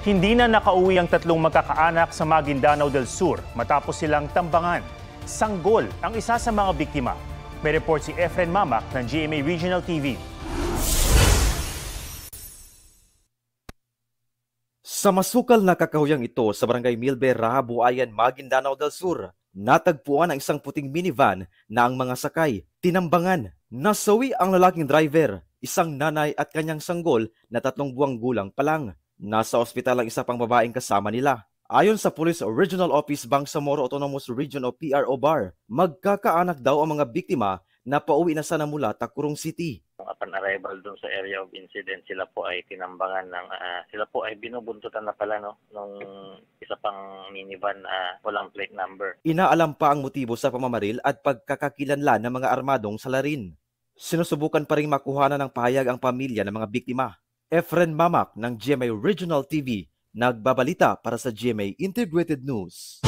Hindi na nakauwi ang tatlong magkakaanak sa Maguindanao del Sur matapos silang tambangan. Sanggol ang isa sa mga biktima. May report si Efren Mamak ng GMA Regional TV. Sa masukal na kakahuyang ito sa Barangay Milbera, Buayan, Maguindanao del Sur, natagpuan ang isang puting minivan na ang mga sakay tinambangan. Nasawi ang lalaking driver, isang nanay at kanyang sanggol na 3 buwang gulang pa lang. Nasa ospital ang isa pang babaeng kasama nila. Ayon sa Police Regional Office Bangsamoro Autonomous Region o PRO Bar, magkakaanak daw ang mga biktima na pauwi na sana mula Tacurong City. Upon arrival doon sa area of incident, sila po ay tinambangan ng sila po ay binubuntutan na pala nung isa pang minivan walang plate number. Inaalam pa ang motibo sa pamamaril at pagkakakilanlan ng mga armadong salarin. Sinusubukan pa ring makuhanan ng pahayag ang pamilya ng mga biktima. Efren Mamak ng GMA Regional TV, nagbabalita para sa GMA Integrated News.